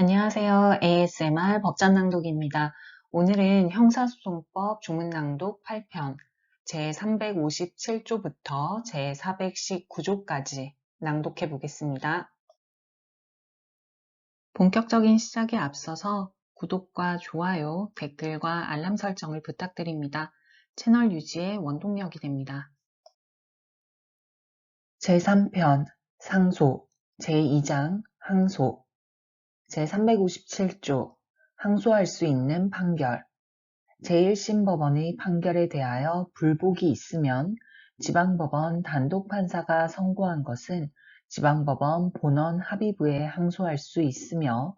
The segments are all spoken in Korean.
안녕하세요. ASMR 법전낭독입니다. 오늘은 형사소송법 조문낭독 8편 제357조부터 제419조까지 낭독해 보겠습니다. 본격적인 시작에 앞서서 구독과 좋아요, 댓글과 알람 설정을 부탁드립니다. 채널 유지에 원동력이 됩니다. 제3편 상소 제2장 항소 제357조 항소할 수 있는 판결 제1심 법원의 판결에 대하여 불복이 있으면 지방법원 단독판사가 선고한 것은 지방법원 본원 합의부에 항소할 수 있으며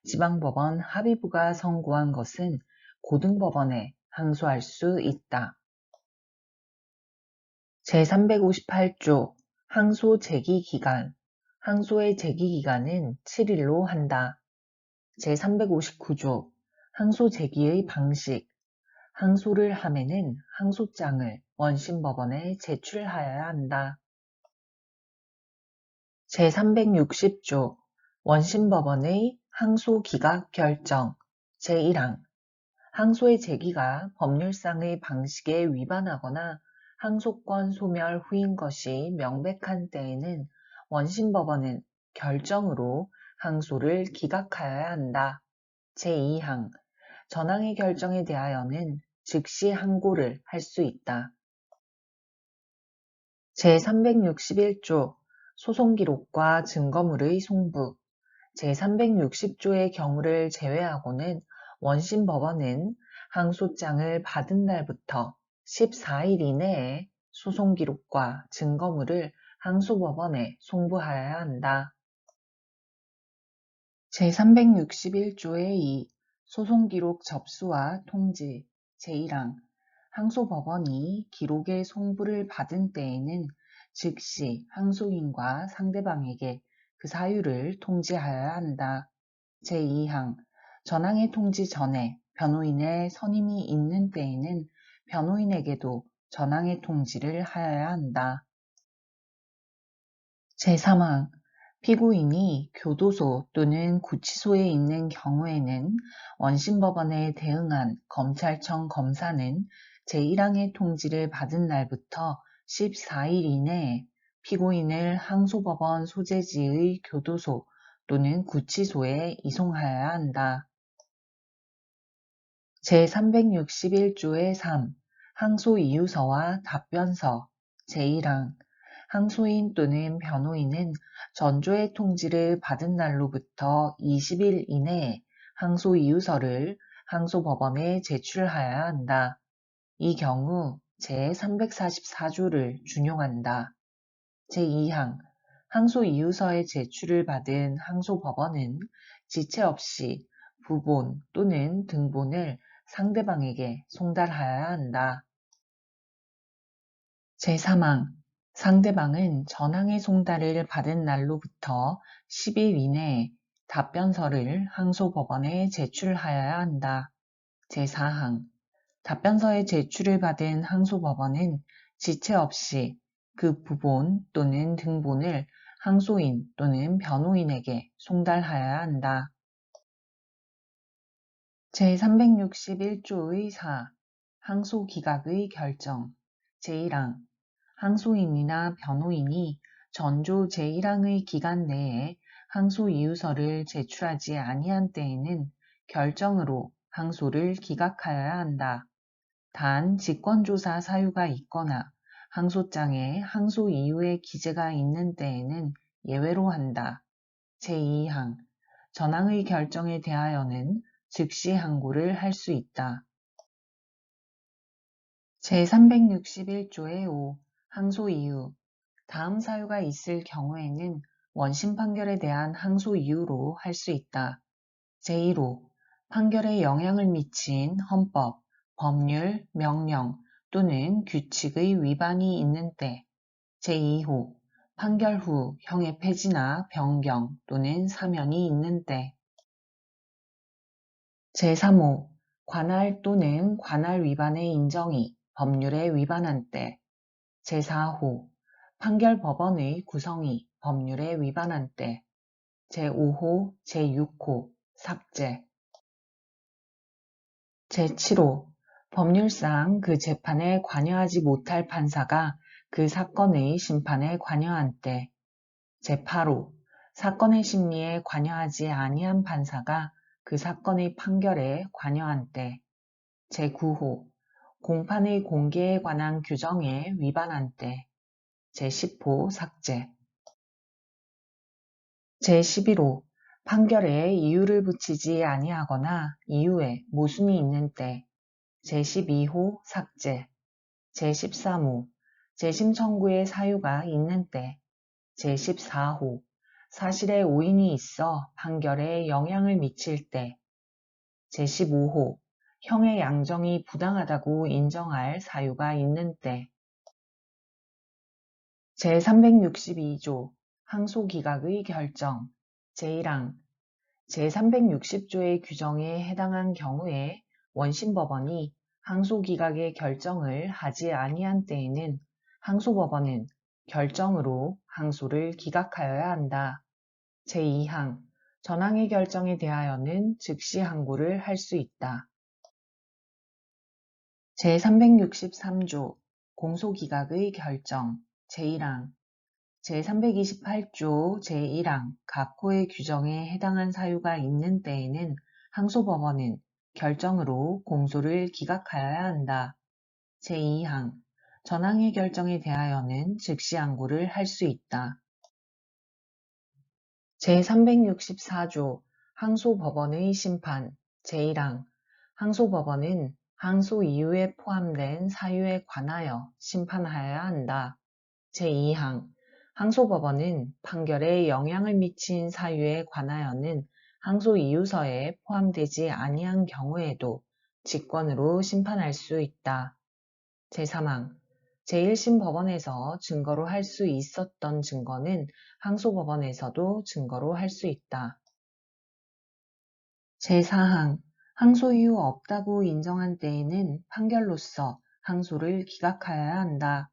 지방법원 합의부가 선고한 것은 고등법원에 항소할 수 있다. 제358조 항소 제기기간 항소의 제기기간은 7일로 한다. 제359조 항소 제기의 방식 항소를 함에는 항소장을 원심법원에 제출하여야 한다. 제360조 원심법원의 항소 기각 결정 제1항 항소의 제기가 법률상의 방식에 위반하거나 항소권 소멸 후인 것이 명백한 때에는 원심법원은 결정으로 항소를 기각하여야 한다. 제2항 전항의 결정에 대하여는 즉시 항고를 할 수 있다. 제361조 소송기록과 증거물의 송부 제360조의 경우를 제외하고는 원심법원은 항소장을 받은 날부터 14일 이내에 소송기록과 증거물을 항소법원에 송부하여야 한다. 제361조의 2 소송기록 접수와 통지 제1항 항소법원이 기록의 송부를 받은 때에는 즉시 항소인과 상대방에게 그 사유를 통지하여야 한다. 제2항 전항의 통지 전에 변호인의 선임이 있는 때에는 변호인에게도 전항의 통지를 하여야 한다. 제3항 피고인이 교도소 또는 구치소에 있는 경우에는 원심법원에 대응한 검찰청 검사는 제1항의 통지를 받은 날부터 14일 이내에 피고인을 항소법원 소재지의 교도소 또는 구치소에 이송하여야 한다. 제361조의 3 항소이유서와 답변서 제1항 항소인 또는 변호인은 전조의 통지를 받은 날로부터 20일 이내에 항소이유서를 항소법원에 제출하여야 한다. 이 경우 제344조를 준용한다. 제2항 항소이유서의 제출을 받은 항소법원은 지체 없이 부본 또는 등본을 상대방에게 송달하여야 한다. 제3항 상대방은 전항의 송달을 받은 날로부터 10일 이내에 답변서를 항소법원에 제출하여야 한다. 제4항 답변서의 제출을 받은 항소법원은 지체 없이 그 부본 또는 등본을 항소인 또는 변호인에게 송달하여야 한다. 제361조의 4 항소기각의 결정 제1항 항소인이나 변호인이 전조 제1항의 기간 내에 항소이유서를 제출하지 아니한 때에는 결정으로 항소를 기각하여야 한다. 단 직권조사 사유가 있거나 항소장에 항소 이유의 기재가 있는 때에는 예외로 한다. 제2항 전항의 결정에 대하여는 즉시 항고를 할 수 있다. 제361조의 5 항소 이유 다음 사유가 있을 경우에는 원심 판결에 대한 항소 이유로 할 수 있다. 제1호 판결에 영향을 미친 헌법, 법률, 명령 또는 규칙의 위반이 있는 때 제2호 판결 후 형의 폐지나 변경 또는 사면이 있는 때 제3호 관할 또는 관할 위반의 인정이 법률에 위반한 때 제4호 판결 법원의 구성이 법률에 위반한 때 제5호, 제6호 삭제. 제7호 법률상 그 재판에 관여하지 못할 판사가 그 사건의 심판에 관여한 때. 제8호 사건의 심리에 관여하지 아니한 판사가 그 사건의 판결에 관여한 때. 제9호 공판의 공개에 관한 규정에 위반한 때. 제10호 삭제. 제11호 판결에 이유를 붙이지 아니하거나 이유에 모순이 있는 때. 제12호 삭제. 제13호 재심 청구의 사유가 있는 때. 제14호 사실에 오인이 있어 판결에 영향을 미칠 때. 제15호 형의 양정이 부당하다고 인정할 사유가 있는 때. 제362조 항소기각의 결정. 제1항 제360조의 규정에 해당한 경우에 원심법원이 항소기각의 결정을 하지 아니한 때에는 항소법원은 결정으로 항소를 기각하여야 한다. 제2항 전항의 결정에 대하여는 즉시 항고를 할 수 있다. 제363조 공소기각의 결정. 제1항 제328조 제1항 각호의 규정에 해당한 사유가 있는 때에는 항소법원은 결정으로 공소를 기각하여야 한다. 제2항 전항의 결정에 대하여는 즉시 항고를 할 수 있다. 제364조 항소법원의 심판. 제1항 항소법원은 항소 이유에 포함된 사유에 관하여 심판하여야 한다. 제2항 항소법원은 판결에 영향을 미친 사유에 관하여는 항소 이유서에 포함되지 아니한 경우에도 직권으로 심판할 수 있다. 제3항 제1심 법원에서 증거로 할 수 있었던 증거는 항소법원에서도 증거로 할 수 있다. 제4항 항소 이유 없다고 인정한 때에는 판결로서 항소를 기각하여야 한다.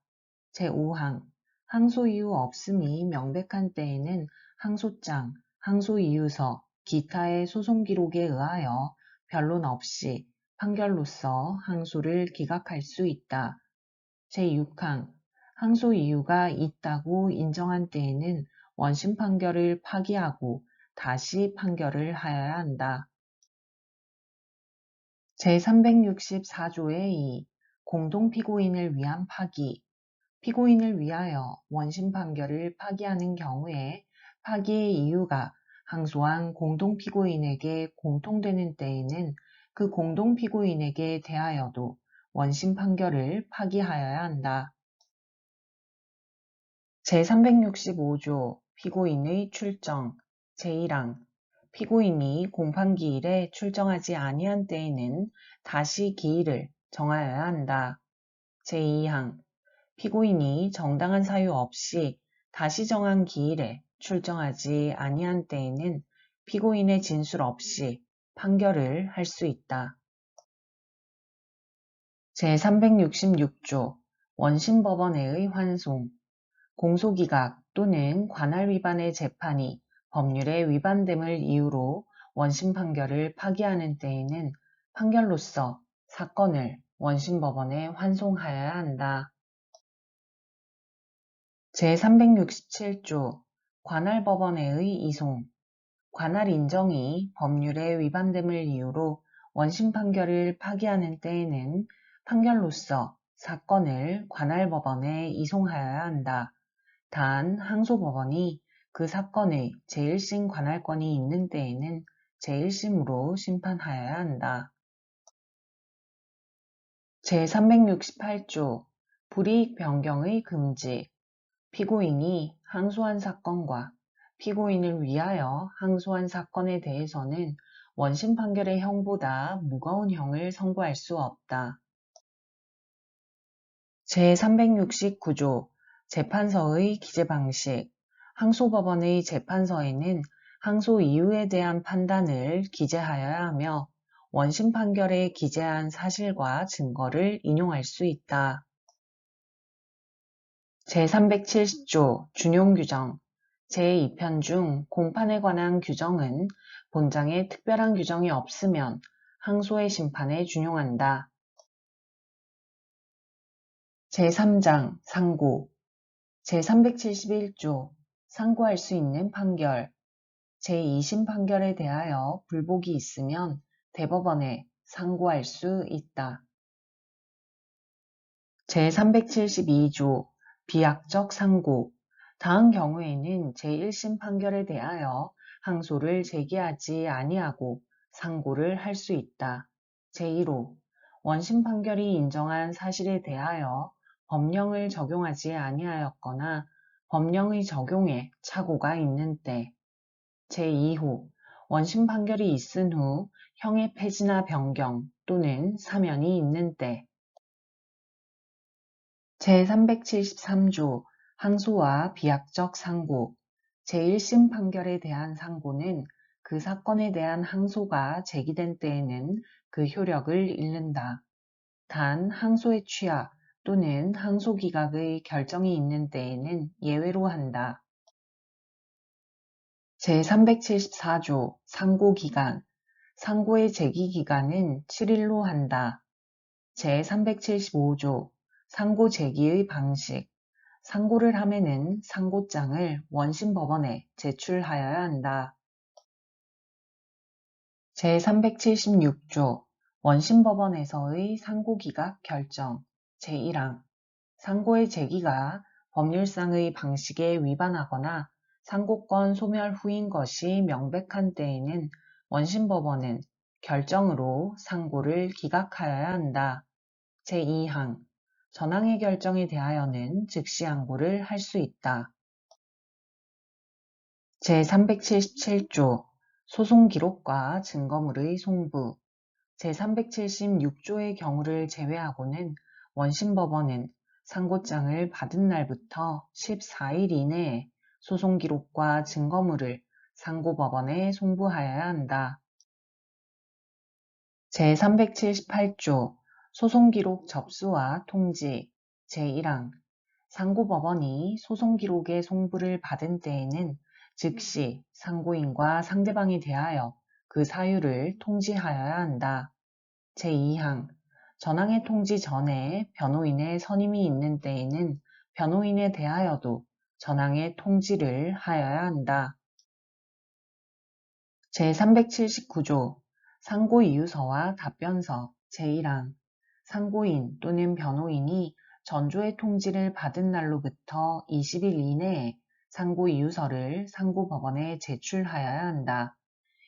제5항 항소 이유 없음이 명백한 때에는 항소장, 항소이유서, 기타의 소송 기록에 의하여 변론 없이 판결로서 항소를 기각할 수 있다. 제6항 항소 이유가 있다고 인정한 때에는 원심 판결을 파기하고 다시 판결을 하여야 한다. 제364조의 2 공동피고인을 위한 파기. 피고인을 위하여 원심 판결을 파기하는 경우에 파기의 이유가 항소한 공동피고인에게 공통되는 때에는 그 공동피고인에게 대하여도 원심 판결을 파기하여야 한다. 제365조 피고인의 출정. 제1항 피고인이 공판기일에 출정하지 아니한 때에는 다시 기일을 정하여야 한다. 제2항 피고인이 정당한 사유 없이 다시 정한 기일에 출정하지 아니한 때에는 피고인의 진술 없이 판결을 할 수 있다. 제366조 원심법원의 환송. 공소기각 또는 관할 위반의 재판이 법률에 위반됨을 이유로 원심 판결을 파기하는 때에는 판결로서 사건을 원심법원에 환송하여야 한다. 제367조 관할법원의 이송. 관할 인정이 법률에 위반됨을 이유로 원심 판결을 파기하는 때에는 판결로서 사건을 관할법원에 이송하여야 한다. 단 항소법원이 그 사건의 제1심 관할권이 있는 때에는 제1심으로 심판하여야 한다. 제368조 불이익 변경의 금지. 피고인이 항소한 사건과 피고인을 위하여 항소한 사건에 대해서는 원심 판결의 형보다 무거운 형을 선고할 수 없다. 제369조 재판서의 기재 방식. 항소법원의 재판서에는 항소 이유에 대한 판단을 기재하여야 하며 원심 판결에 기재한 사실과 증거를 인용할 수 있다. 제370조 준용규정. 제2편 중 공판에 관한 규정은 본장에 특별한 규정이 없으면 항소의 심판에 준용한다. 제3장 상고 제371조 상고할 수 있는 판결 제2심 판결에 대하여 불복이 있으면 대법원에 상고할 수 있다. 제372조 비약적 상고 다음 경우에는 제1심 판결에 대하여 항소를 제기하지 아니하고 상고를 할 수 있다. 제1호 원심 판결이 인정한 사실에 대하여 법령을 적용하지 아니하였거나 법령의 적용에 착오가 있는 때. 제2호 원심 판결이 있은 후 형의 폐지나 변경 또는 사면이 있는 때. 제373조 항소와 비약적 상고 제1심 판결에 대한 상고는 그 사건에 대한 항소가 제기된 때에는 그 효력을 잃는다. 단 항소의 취하 또는 항소 기각의 결정이 있는 때에는 예외로 한다. 제374조 상고 기간 상고의 제기 기간은 7일로 한다. 제375조 상고 제기의 방식 상고를 하면은 상고장을 원심법원에 제출하여야 한다. 제376조 원심법원에서의 상고기각 결정 제1항 상고의 제기가 법률상의 방식에 위반하거나 상고권 소멸 후인 것이 명백한 때에는 원심법원은 결정으로 상고를 기각하여야 한다. 제2항 전항의 결정에 대하여는 즉시 항고를 할 수 있다. 제377조 소송기록과 증거물의 송부 제376조의 경우를 제외하고는 원심법원은 상고장을 받은 날부터 14일 이내에 소송기록과 증거물을 상고법원에 송부하여야 한다. 제378조 소송기록 접수와 통지 제1항 상고법원이 소송기록의 송부를 받은 때에는 즉시 상고인과 상대방에 대하여 그 사유를 통지하여야 한다. 제2항 전항의 통지 전에 변호인의 선임이 있는 때에는 변호인에 대하여도 전항의 통지를 하여야 한다. 제379조 상고이유서와 답변서 제1항 상고인 또는 변호인이 전조의 통지를 받은 날로부터 20일 이내에 상고이유서를 상고법원에 제출하여야 한다.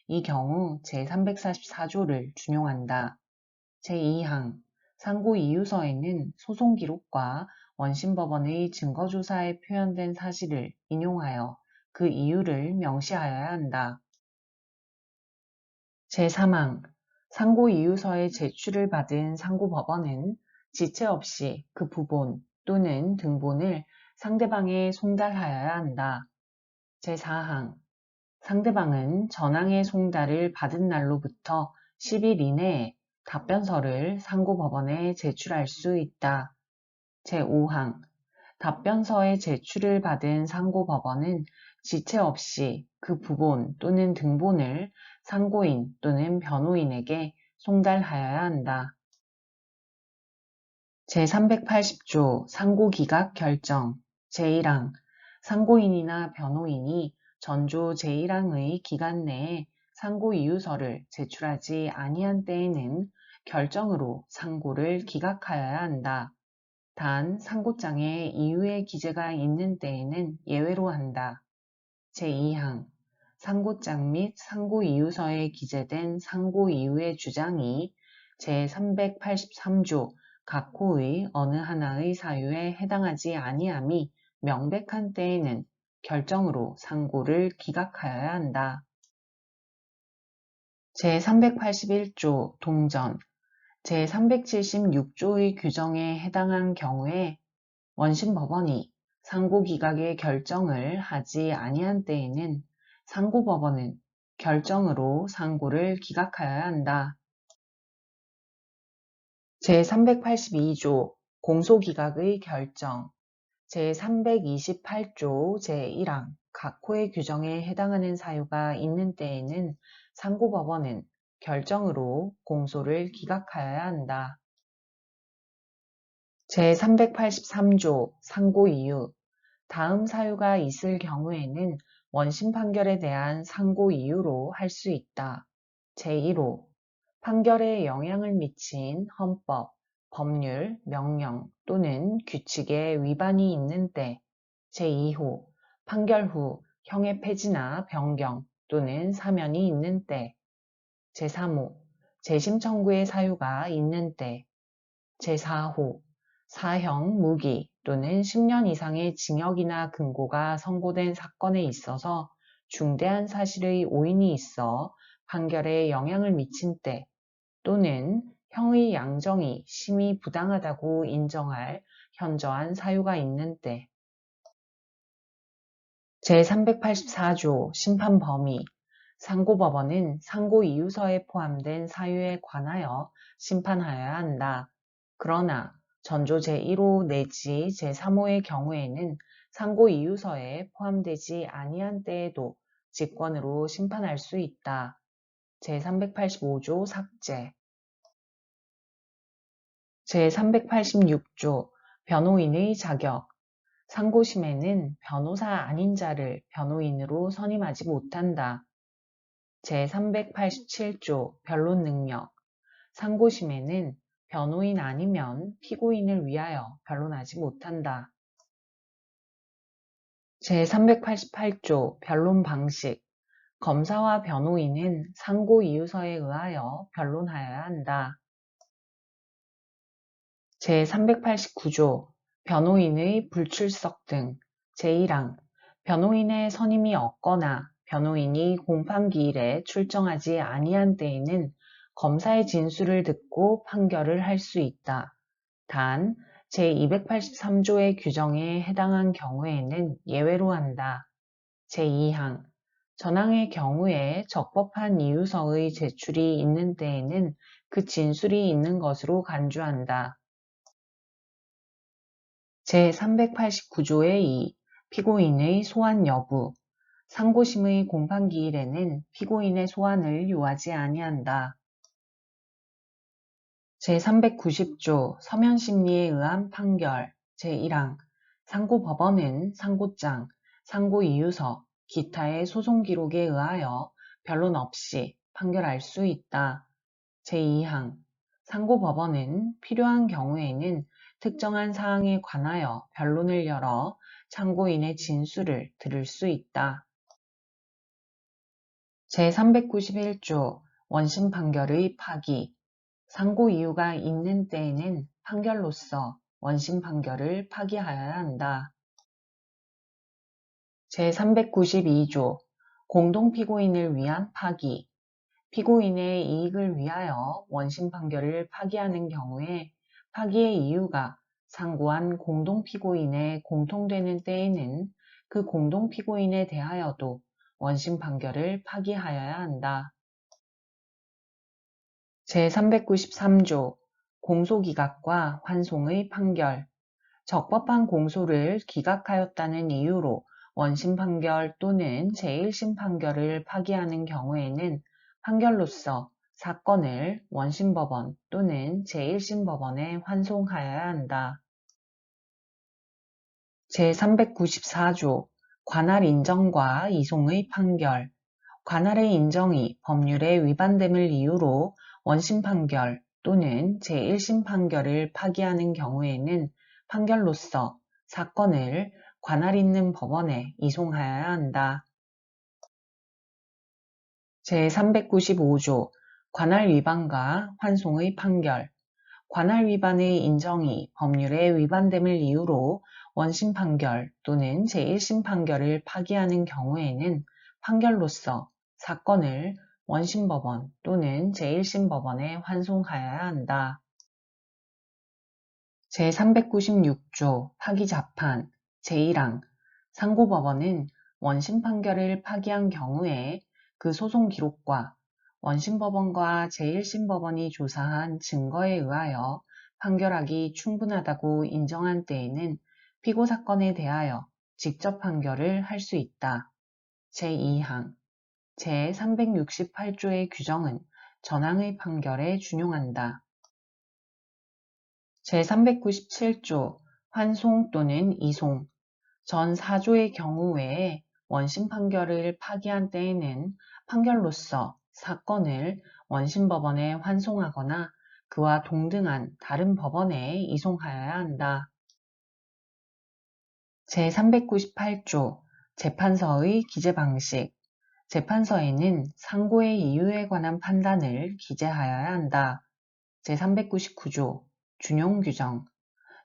이 경우 제344조를 준용한다. 제2항 상고이유서에는 소송기록과 원심법원의 증거조사에 표현된 사실을 인용하여 그 이유를 명시하여야 한다. 제3항 상고이유서의 제출을 받은 상고법원은 지체 없이 그 부본 또는 등본을 상대방에 송달하여야 한다. 제4항 상대방은 전항의 송달을 받은 날로부터 10일 이내에 답변서를 상고법원에 제출할 수 있다. 제5항 답변서의 제출을 받은 상고법원은 지체 없이 그 부본 또는 등본을 상고인 또는 변호인에게 송달하여야 한다. 제380조 상고기각 결정 제1항 상고인이나 변호인이 전조 제1항의 기간 내에 상고이유서를 제출하지 아니한 때에는 결정으로 상고를 기각하여야 한다. 단 상고장에 이유의 기재가 있는 때에는 예외로 한다. 제2항 상고장 및 상고이유서에 기재된 상고이유의 주장이 제383조 각 호의 어느 하나의 사유에 해당하지 아니함이 명백한 때에는 결정으로 상고를 기각하여야 한다. 제381조 동전 제376조의 규정에 해당한 경우에 원심법원이 상고기각의 결정을 하지 아니한 때에는 상고법원은 결정으로 상고를 기각하여야 한다. 제382조 공소기각의 결정 제328조 제1항 각호의 규정에 해당하는 사유가 있는 때에는 상고법원은 결정으로 공소를 기각하여야 한다. 제383조 상고이유 다음 사유가 있을 경우에는 원심 판결에 대한 상고이유로 할 수 있다. 제1호 판결에 영향을 미친 헌법, 법률, 명령 또는 규칙에 위반이 있는 때. 제2호 판결 후 형의 폐지나 변경 또는 사면이 있는 때. 제3호 재심 청구의 사유가 있는 때. 제4호 사형, 무기 또는 10년 이상의 징역이나 금고가 선고된 사건에 있어서 중대한 사실의 오인이 있어 판결에 영향을 미친 때 또는 형의 양정이 심히 부당하다고 인정할 현저한 사유가 있는 때. 제384조 심판 범위 상고법원은 상고이유서에 포함된 사유에 관하여 심판하여야 한다. 그러나 전조 제1호 내지 제3호의 경우에는 상고이유서에 포함되지 아니한 때에도 직권으로 심판할 수 있다. 제385조 삭제 제386조 변호인의 자격 상고심에는 변호사 아닌 자를 변호인으로 선임하지 못한다. 제387조 변론 능력 상고심에는 변호인 아니면 피고인을 위하여 변론하지 못한다. 제388조 변론 방식 검사와 변호인은 상고이유서에 의하여 변론하여야 한다. 제389조 변호인의 불출석 등 제1항 변호인의 선임이 없거나 변호인이 공판기일에 출정하지 아니한 때에는 검사의 진술을 듣고 판결을 할 수 있다. 단 제283조의 규정에 해당한 경우에는 예외로 한다. 제2항 전항의 경우에 적법한 이유서의 제출이 있는 때에는 그 진술이 있는 것으로 간주한다. 제389조의 2 피고인의 소환 여부 상고심의 공판기일에는 피고인의 소환을 요하지 아니한다. 제390조 서면심리에 의한 판결 제1항 상고법원은 상고장, 상고이유서, 기타의 소송기록에 의하여 변론 없이 판결할 수 있다. 제2항 상고법원은 필요한 경우에는 특정한 사항에 관하여 변론을 열어 참고인의 진술을 들을 수 있다. 제391조 원심 판결의 파기 상고 이유가 있는 때에는 판결로서 원심 판결을 파기하여야 한다. 제392조 공동피고인을 위한 파기 피고인의 이익을 위하여 원심 판결을 파기하는 경우에 파기의 이유가 상고한 공동피고인에 공통되는 때에는 그 공동피고인에 대하여도 원심 판결을 파기하여야 한다. 제393조 공소기각과 환송의 판결 적법한 공소를 기각하였다는 이유로 원심 판결 또는 제1심 판결을 파기하는 경우에는 판결로서 사건을 원심법원 또는 제1심 법원에 환송하여야 한다. 제394조 관할 인정과 이송의 판결 관할의 인정이 법률에 위반됨을 이유로 원심 판결 또는 제1심 판결을 파기하는 경우에는 판결로서 사건을 관할 있는 법원에 이송하여야 한다. 제395조 관할 위반과 환송의 판결 관할 위반의 인정이 법률에 위반됨을 이유로 원심 판결 또는 제1심 판결을 파기하는 경우에는 판결로서 사건을 원심법원 또는 제1심 법원에 환송하여야 한다. 제396조 파기자판 제1항 상고법원은 원심 판결을 파기한 경우에 그 소송 기록과 원심법원과 제1심 법원이 조사한 증거에 의하여 판결하기 충분하다고 인정한 때에는 피고 사건에 대하여 직접 판결을 할 수 있다. 제2항 제368조의 규정은 전항의 판결에 준용한다. 제397조 환송 또는 이송 전 4조의 경우 외에 원심 판결을 파기한 때에는 판결로서 사건을 원심법원에 환송하거나 그와 동등한 다른 법원에 이송하여야 한다. 제398조 재판서의 기재 방식 재판서에는 상고의 이유에 관한 판단을 기재하여야 한다. 제399조 준용 규정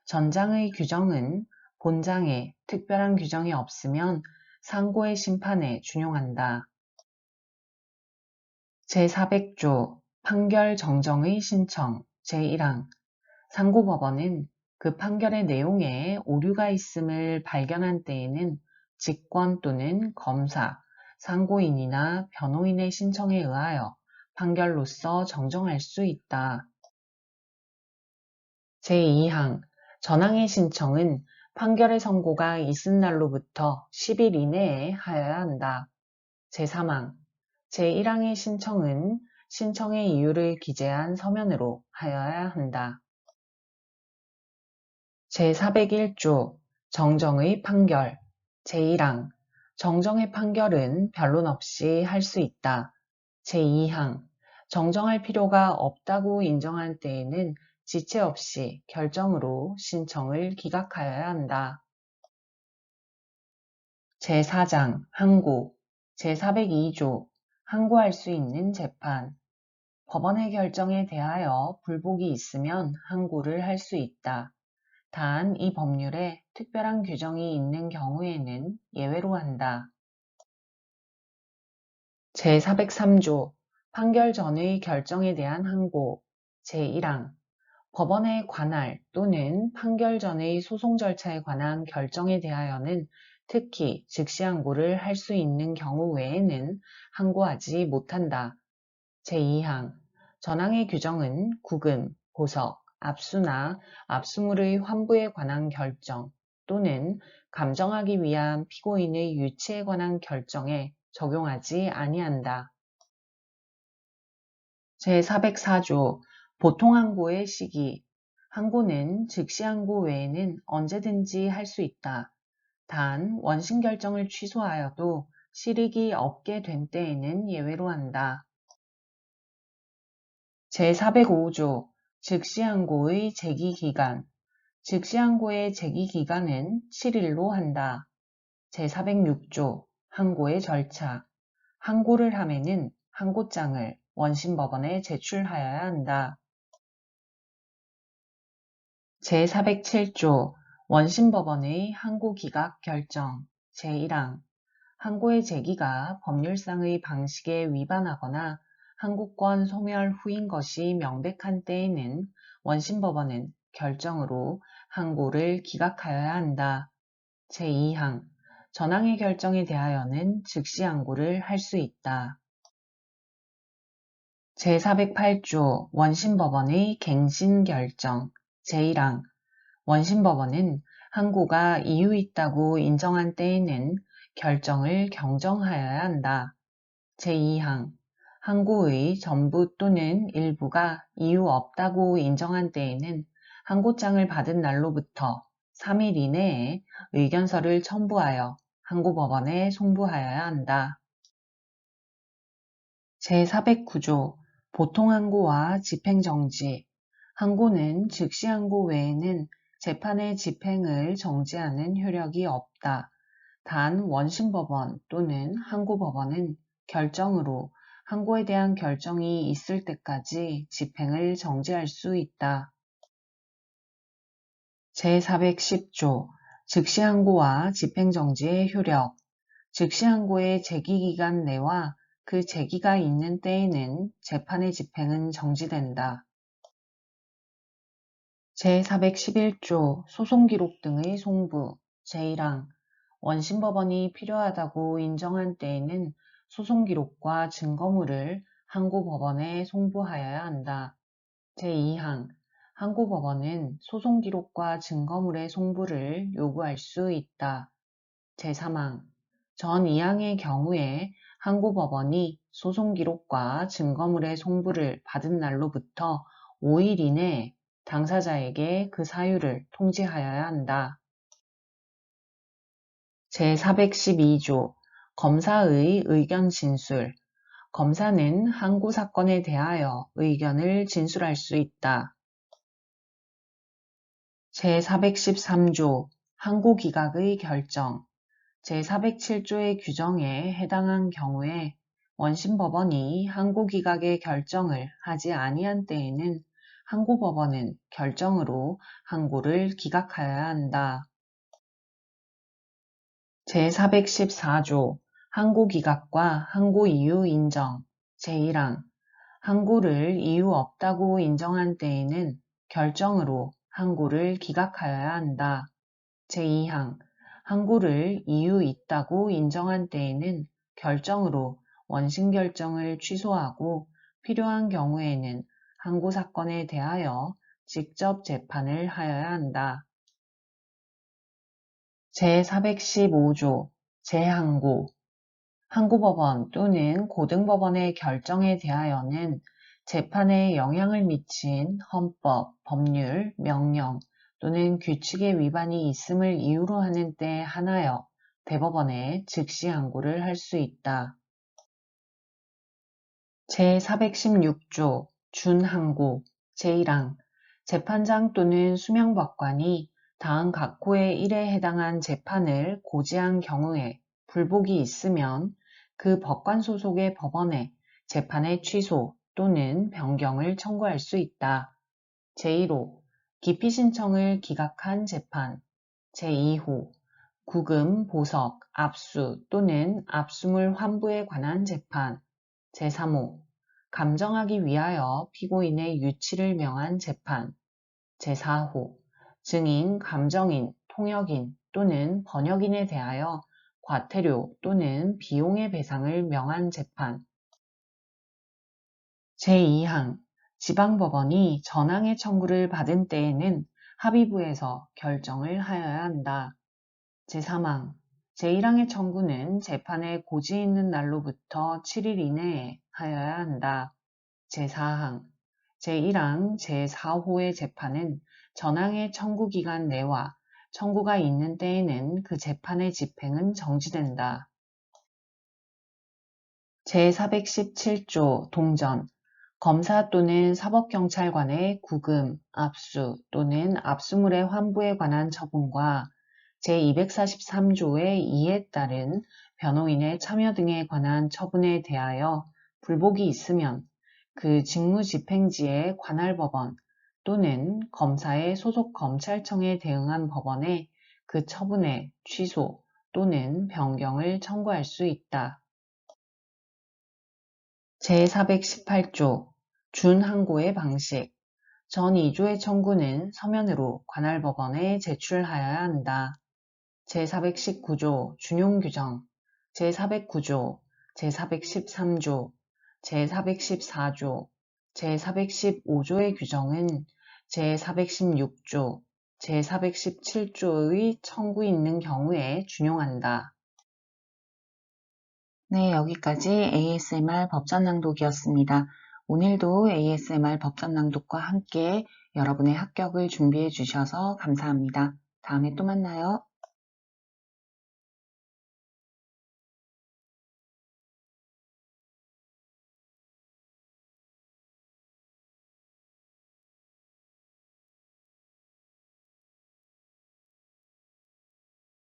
전장의 규정은 본장에 특별한 규정이 없으면 상고의 심판에 준용한다. 제400조 판결 정정의 신청 제1항 상고법원은 그 판결의 내용에 오류가 있음을 발견한 때에는 직권 또는 검사, 상고인이나 변호인의 신청에 의하여 판결로서 정정할 수 있다. 제2항 전항의 신청은 판결의 선고가 있은 날로부터 10일 이내에 하여야 한다. 제3항 제1항의 신청은 신청의 이유를 기재한 서면으로 하여야 한다. 제401조 정정의 판결 제1항 정정의 판결은 변론 없이 할 수 있다. 제2항 정정할 필요가 없다고 인정한 때에는 지체 없이 결정으로 신청을 기각하여야 한다. 제4장 항고 제402조 항고할 수 있는 재판 법원의 결정에 대하여 불복이 있으면 항고를 할 수 있다. 단 이 법률에 특별한 규정이 있는 경우에는 예외로 한다. 제403조 판결 전의 결정에 대한 항고 제1항 법원의 관할 또는 판결 전의 소송 절차에 관한 결정에 대하여는 특히 즉시 항고를 할 수 있는 경우 외에는 항고하지 못한다. 제2항 전항의 규정은 구금, 보석, 압수나 압수물의 환부에 관한 결정 또는 감정하기 위한 피고인의 유치에 관한 결정에 적용하지 아니한다. 제404조 보통항고의 시기 항고는 즉시항고 외에는 언제든지 할 수 있다. 단 원심 결정을 취소하여도 실익이 없게 된 때에는 예외로 한다. 제405조 즉시항고의 제기기간 즉시항고의 제기기간은 7일로 한다. 제406조 항고의 절차 항고를 함에는 항고장을 원심법원에 제출하여야 한다. 제407조 원심법원의 항고기각 결정 제1항 항고의 제기가 법률상의 방식에 위반하거나 항고권 소멸 후인 것이 명백한 때에는 원심법원은 결정으로 항고를 기각하여야 한다. 제2항 전항의 결정에 대하여는 즉시 항고를 할 수 있다. 제408조 원심법원의 갱신결정 제1항 원심법원은 항고가 이유 있다고 인정한 때에는 결정을 경정하여야 한다. 제2항 항고의 전부 또는 일부가 이유 없다고 인정한 때에는 항고장을 받은 날로부터 3일 이내에 의견서를 첨부하여 항고법원에 송부하여야 한다. 제409조 보통항고와 집행정지 항고는 즉시항고 외에는 재판의 집행을 정지하는 효력이 없다. 단 원심법원 또는 항고법원은 결정으로 항고에 대한 결정이 있을 때까지 집행을 정지할 수 있다. 제410조 즉시항고와 집행정지의 효력 즉시항고의 제기기간 내와 그 제기가 있는 때에는 재판의 집행은 정지된다. 제411조 소송기록 등의 송부 제1항 원심법원이 필요하다고 인정한 때에는 소송기록과 증거물을 항고법원에 송부하여야 한다. 제2항 항고법원은 소송 기록과 증거물의 송부를 요구할 수 있다. 제3항 전 2항의 경우에 항고법원이 소송 기록과 증거물의 송부를 받은 날로부터 5일 이내에 당사자에게 그 사유를 통지하여야 한다. 제412조 검사의 의견 진술 검사는 항고 사건에 대하여 의견을 진술할 수 있다. 제413조 항고 기각의 결정 제407조의 규정에 해당한 경우에 원심법원이 항고 기각의 결정을 하지 아니한 때에는 항고법원은 결정으로 항고를 기각하여야 한다. 제414조 항고 기각과 항고 이유 인정 제1항 항고를 이유 없다고 인정한 때에는 결정으로 항고를 기각하여야 한다. 제2항 항고를 이유 있다고 인정한 때에는 결정으로 원심 결정을 취소하고 필요한 경우에는 항고 사건에 대하여 직접 재판을 하여야 한다. 제415조 재항고 항고법원 또는 고등법원의 결정에 대하여는 재판에 영향을 미친 헌법, 법률, 명령 또는 규칙의 위반이 있음을 이유로 하는 때에 한하여 대법원에 즉시 항고를 할 수 있다. 제416조 준항고 제1항 재판장 또는 수명법관이 다음 각호의 1에 해당한 재판을 고지한 경우에 불복이 있으면 그 법관 소속의 법원에 재판의 취소 또는 변경을 청구할 수 있다. 제1호 기피 신청을 기각한 재판 제2호 구금, 보석, 압수 또는 압수물 환부에 관한 재판 제3호 감정하기 위하여 피고인의 유치를 명한 재판 제4호 증인, 감정인, 통역인 또는 번역인에 대하여 과태료 또는 비용의 배상을 명한 재판 제2항 지방법원이 전항의 청구를 받은 때에는 합의부에서 결정을 하여야 한다. 제3항 제1항의 청구는 재판에 고지 있는 날로부터 7일 이내에 하여야 한다. 제4항 제1항 제4호의 재판은 전항의 청구 기간 내와 청구가 있는 때에는 그 재판의 집행은 정지된다. 제417조 동전 검사 또는 사법경찰관의 구금, 압수 또는 압수물의 환부에 관한 처분과 제243조의 2에 따른 변호인의 참여 등에 관한 처분에 대하여 불복이 있으면 그 직무집행지의 관할법원 또는 검사의 소속 검찰청에 대응한 법원에 그 처분의 취소 또는 변경을 청구할 수 있다. 제418조 준항고의 방식 전 2조의 청구는 서면으로 관할법원에 제출하여야 한다. 제419조 준용규정 제409조 제413조 제414조 제415조의 규정은 제416조 제417조의 청구 있는 경우에 준용한다. 네, 여기까지 ASMR 법전 낭독이었습니다. 오늘도 ASMR 법전 낭독과 함께 여러분의 합격을 준비해 주셔서 감사합니다. 다음에 또 만나요.